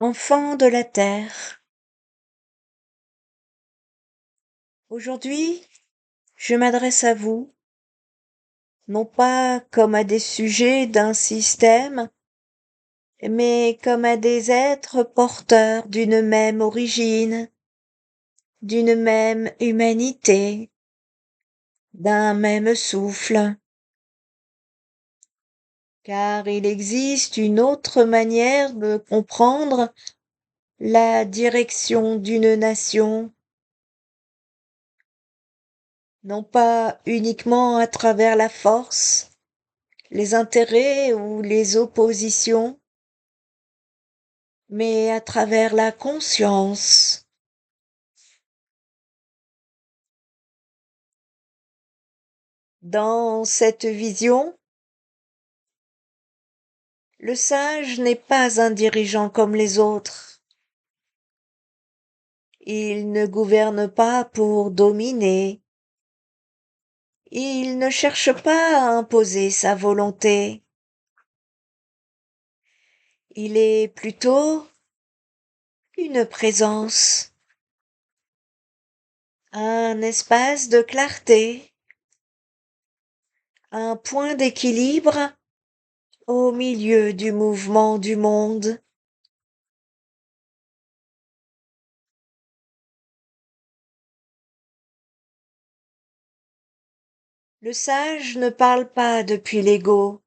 Enfants de la terre. Aujourd'hui, je m'adresse à vous, non pas comme à des sujets d'un système, mais comme à des êtres porteurs d'une même origine, d'une même humanité, d'un même souffle. Car il existe une autre manière de comprendre la direction d'une nation, non pas uniquement à travers la force, les intérêts ou les oppositions, mais à travers la conscience. Dans cette vision, le sage n'est pas un dirigeant comme les autres. Il ne gouverne pas pour dominer. Il ne cherche pas à imposer sa volonté. Il est plutôt une présence, un espace de clarté, un point d'équilibre au milieu du mouvement du monde. Le sage ne parle pas depuis l'ego,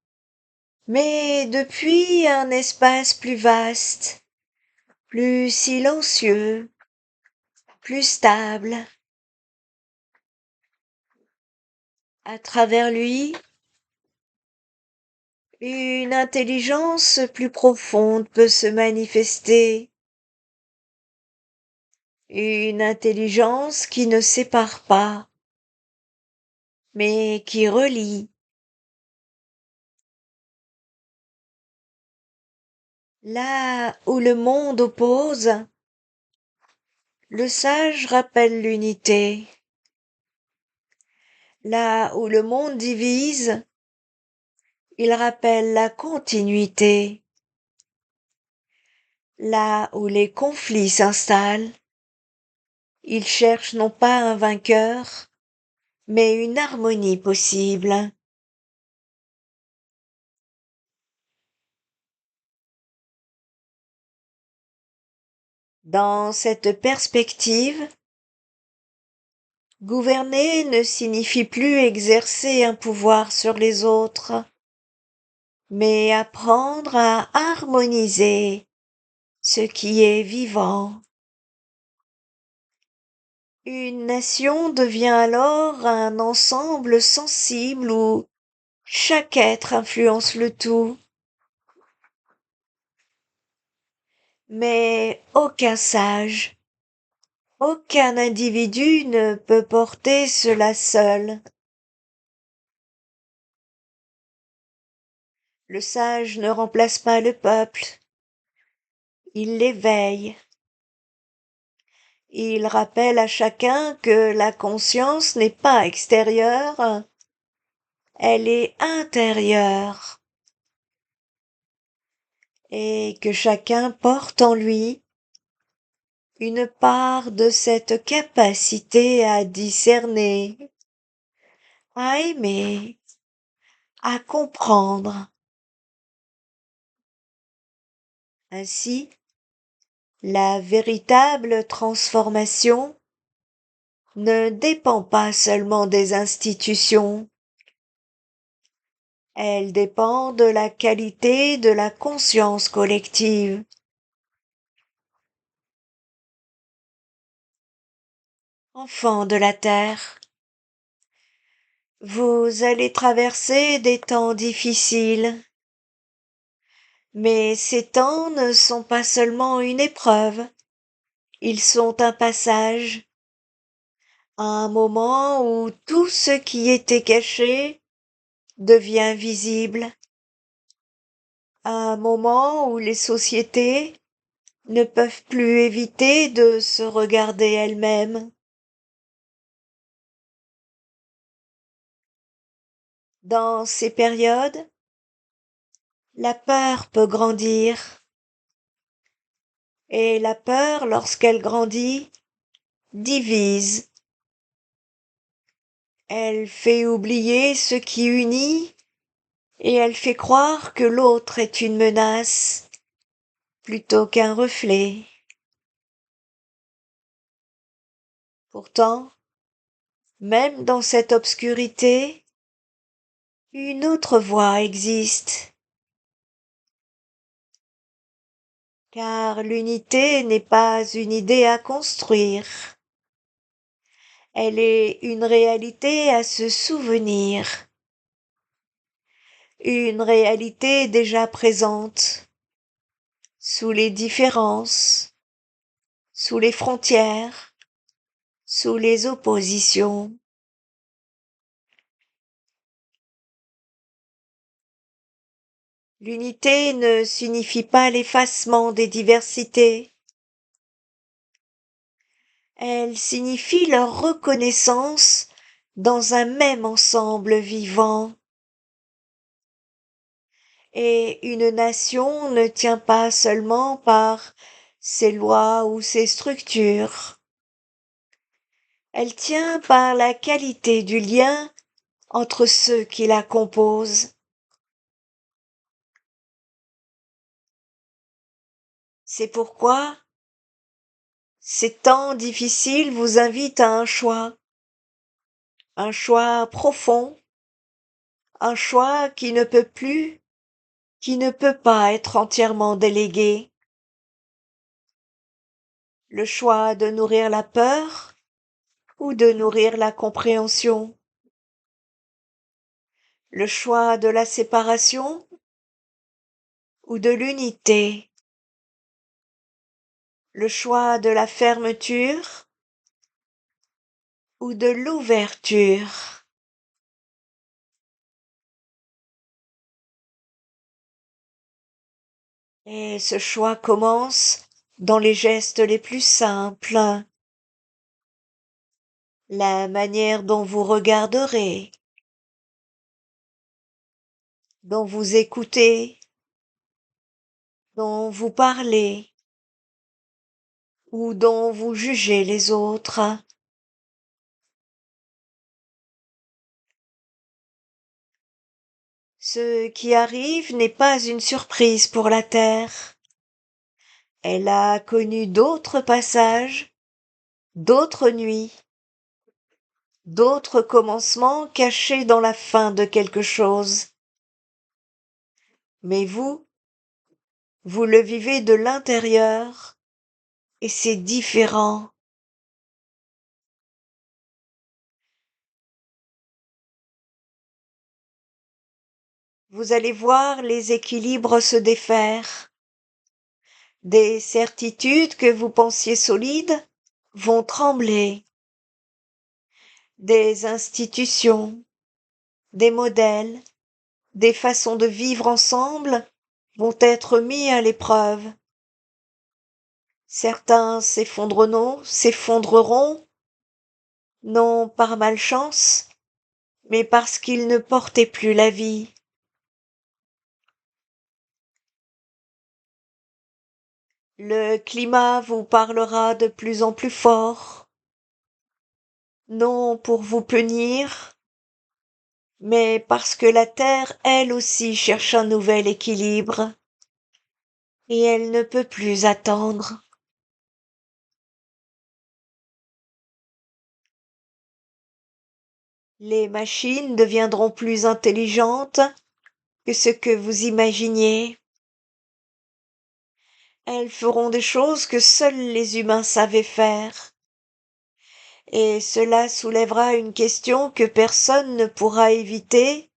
mais depuis un espace plus vaste, plus silencieux, plus stable. À travers lui, une intelligence plus profonde peut se manifester, une intelligence qui ne sépare pas, mais qui relie. Là où le monde oppose, le sage rappelle l'unité. Là où le monde divise, il rappelle la continuité. Là où les conflits s'installent, il cherche non pas un vainqueur, mais une harmonie possible. Dans cette perspective, gouverner ne signifie plus exercer un pouvoir sur les autres, mais apprendre à harmoniser ce qui est vivant. Une nation devient alors un ensemble sensible où chaque être influence le tout. Mais aucun sage, aucun individu ne peut porter cela seul. Le sage ne remplace pas le peuple, il l'éveille. Il rappelle à chacun que la conscience n'est pas extérieure, elle est intérieure. Et que chacun porte en lui une part de cette capacité à discerner, à aimer, à comprendre. Ainsi, la véritable transformation ne dépend pas seulement des institutions, elle dépend de la qualité de la conscience collective. Enfants de la terre, vous allez traverser des temps difficiles, mais ces temps ne sont pas seulement une épreuve, ils sont un passage, un moment où tout ce qui était caché devient visible, un moment où les sociétés ne peuvent plus éviter de se regarder elles-mêmes. Dans ces périodes, la peur peut grandir, Et la peur, lorsqu'elle grandit, divise. Elle fait oublier ce qui unit et elle fait croire que l'autre est une menace plutôt qu'un reflet. Pourtant, même dans cette obscurité, une autre voie existe. Car l'unité n'est pas une idée à construire. Elle est une réalité à se souvenir. Une réalité déjà présente, sous les différences, sous les frontières, sous les oppositions. L'unité ne signifie pas l'effacement des diversités. Elle signifie leur reconnaissance dans un même ensemble vivant. Et une nation ne tient pas seulement par ses lois ou ses structures. Elle tient par la qualité du lien entre ceux qui la composent. C'est pourquoi ces temps difficiles vous invitent à un choix profond, un choix qui ne peut plus, qui ne peut pas être entièrement délégué. Le choix de nourrir la peur ou de nourrir la compréhension. Le choix de la séparation ou de l'unité. Le choix de la fermeture ou de l'ouverture. Et ce choix commence dans les gestes les plus simples. La manière dont vous regarderez, dont vous écoutez, dont vous parlez ou dont vous jugez les autres. Ce qui arrive n'est pas une surprise pour la Terre. Elle a connu d'autres passages, d'autres nuits, d'autres commencements cachés dans la fin de quelque chose. Mais vous le vivez de l'intérieur et c'est différent. Vous allez voir les équilibres se défaire. Des certitudes que vous pensiez solides vont trembler. Des institutions, des modèles, des façons de vivre ensemble vont être mis à l'épreuve. Certains s'effondreront, non par malchance, mais parce qu'ils ne portaient plus la vie. Le climat vous parlera de plus en plus fort, non pour vous punir, mais parce que la Terre, elle aussi, cherche un nouvel équilibre, et elle ne peut plus attendre. Les machines deviendront plus intelligentes que ce que vous imaginiez. Elles feront des choses que seuls les humains savaient faire. Et cela soulèvera une question que personne ne pourra éviter.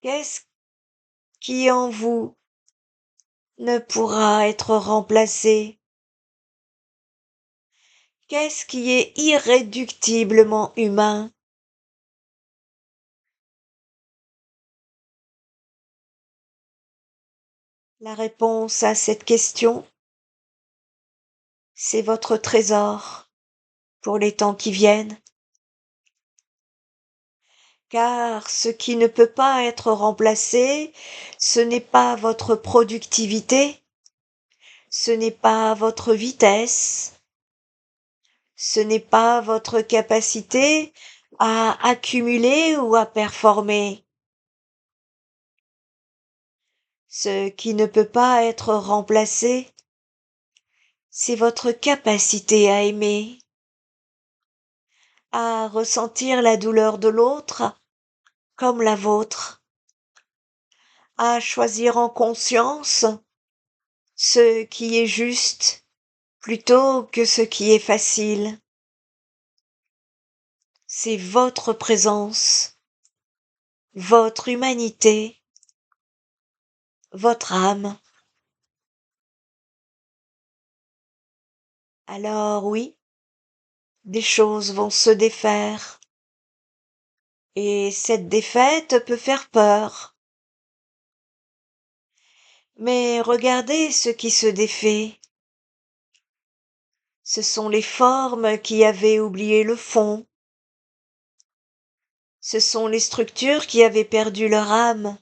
Qu'est-ce qui en vous ne pourra être remplacé? Qu'est-ce qui est irréductiblement humain? La réponse à cette question, c'est votre trésor pour les temps qui viennent. Car ce qui ne peut pas être remplacé, ce n'est pas votre productivité, Ce n'est pas votre vitesse, ce n'est pas votre capacité à accumuler ou à performer. Ce qui ne peut pas être remplacé, c'est votre capacité à aimer, à ressentir la douleur de l'autre comme la vôtre, à choisir en conscience ce qui est juste plutôt que ce qui est facile. C'est votre présence, votre humanité, votre âme. Alors oui, des choses vont se défaire. Et cette défaite peut faire peur. Mais regardez ce qui se défait. Ce sont les formes qui avaient oublié le fond. Ce sont les structures qui avaient perdu leur âme.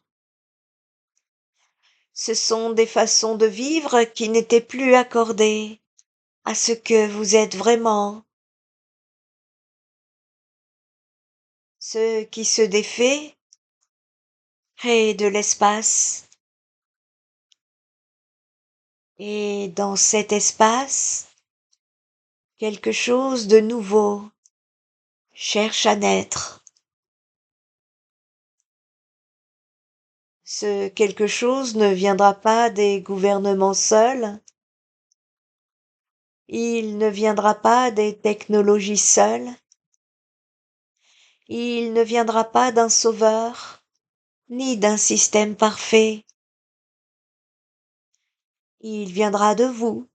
Ce sont des façons de vivre qui n'étaient plus accordées à ce que vous êtes vraiment. Ce qui se défait crée de l'espace. Et dans cet espace, quelque chose de nouveau cherche à naître. Ce quelque chose ne viendra pas des gouvernements seuls, il ne viendra pas des technologies seules, il ne viendra pas d'un sauveur, ni d'un système parfait. Il viendra de vous,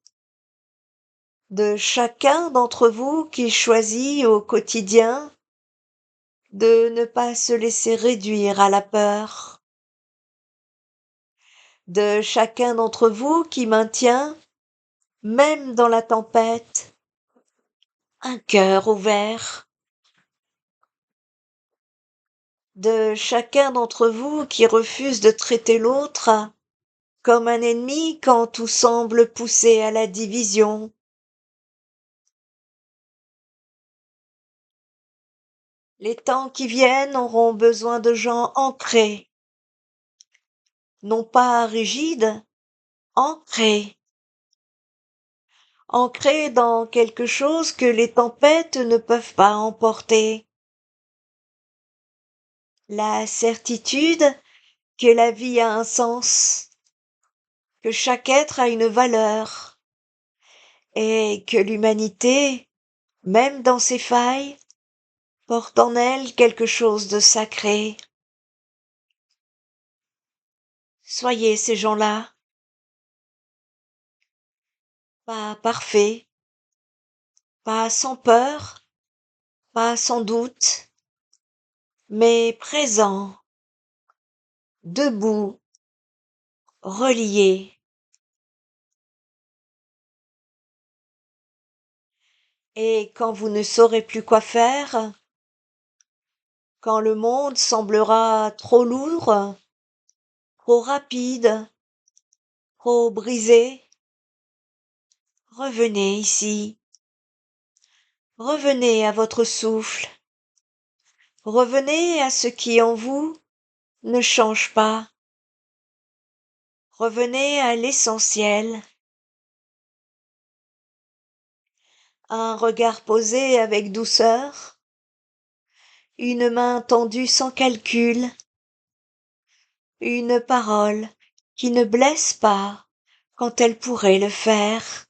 de chacun d'entre vous qui choisit au quotidien de ne pas se laisser réduire à la peur, de chacun d'entre vous qui maintient, même dans la tempête, un cœur ouvert, de chacun d'entre vous qui refuse de traiter l'autre comme un ennemi quand tout semble pousser à la division. Les temps qui viennent auront besoin de gens ancrés, non pas rigides, ancrés, ancrés dans quelque chose que les tempêtes ne peuvent pas emporter. La certitude que la vie a un sens, que chaque être a une valeur, et que l'humanité, même dans ses failles, porte en elle quelque chose de sacré. Soyez ces gens-là, pas parfaits, pas sans peur, pas sans doute, mais présents, debout, reliés. Et quand vous ne saurez plus quoi faire, quand le monde semblera trop lourd, trop rapide, trop brisé, revenez ici, revenez à votre souffle, revenez à ce qui en vous ne change pas, revenez à l'essentiel. Un regard posé avec douceur, une main tendue sans calcul, une parole qui ne blesse pas quand elle pourrait le faire.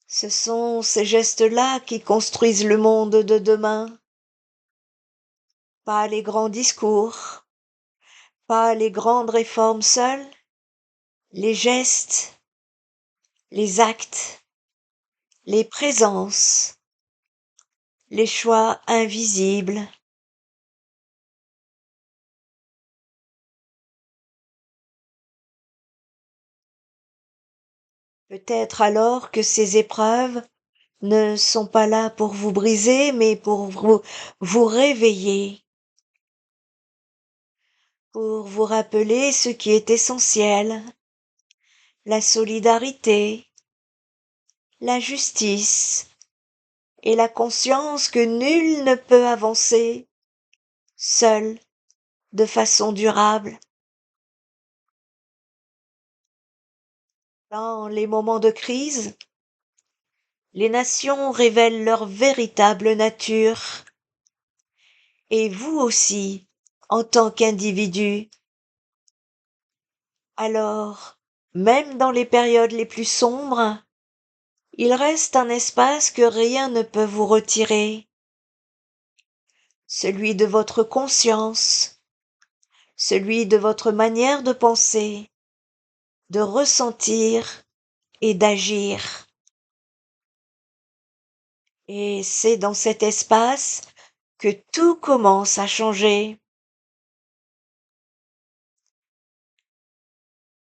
Ce sont ces gestes-là qui construisent le monde de demain. Pas les grands discours, pas les grandes réformes seules, les gestes, les actes, les présences, les choix invisibles. Peut-être alors que ces épreuves ne sont pas là pour vous briser, mais pour vous réveiller, pour vous rappeler ce qui est essentiel, la solidarité, la justice et la conscience que nul ne peut avancer seul de façon durable. Dans les moments de crise, les nations révèlent leur véritable nature. Et vous aussi, en tant qu'individu. Alors, même dans les périodes les plus sombres, il reste un espace que rien ne peut vous retirer, celui de votre conscience, celui de votre manière de penser, de ressentir et d'agir. Et c'est dans cet espace que tout commence à changer.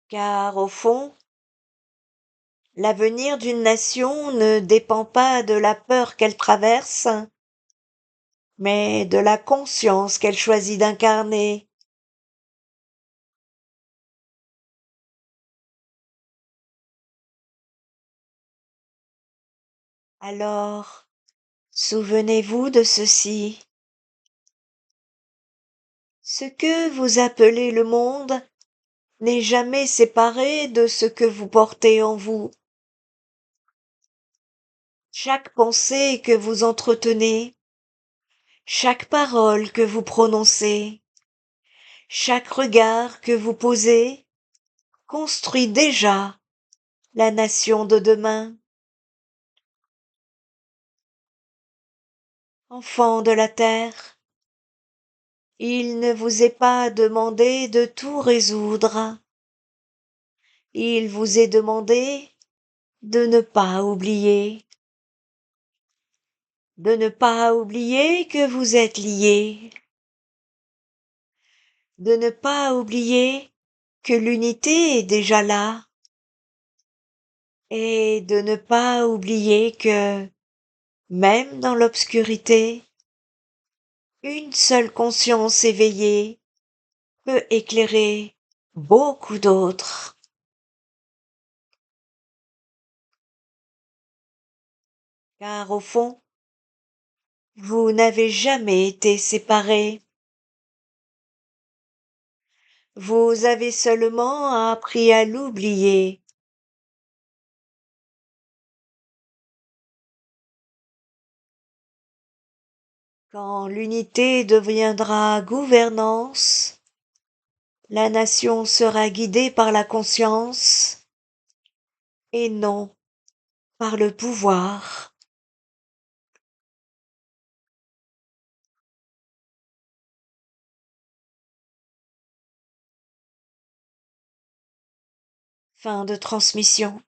Car au fond, l'avenir d'une nation ne dépend pas de la peur qu'elle traverse, mais de la conscience qu'elle choisit d'incarner. Alors, souvenez-vous de ceci. Ce que vous appelez le monde n'est jamais séparé de ce que vous portez en vous. Chaque pensée que vous entretenez, chaque parole que vous prononcez, chaque regard que vous posez, construit déjà la nation de demain. Enfants de la terre, il ne vous est pas demandé de tout résoudre. Il vous est demandé de ne pas oublier. De ne pas oublier que vous êtes liés. De ne pas oublier que l'unité est déjà là. Et de ne pas oublier que, même dans l'obscurité, une seule conscience éveillée peut éclairer beaucoup d'autres. Car au fond, vous n'avez jamais été séparés. Vous avez seulement appris à l'oublier. Quand l'unité deviendra gouvernance, la nation sera guidée par la conscience et non par le pouvoir. Fin de transmission.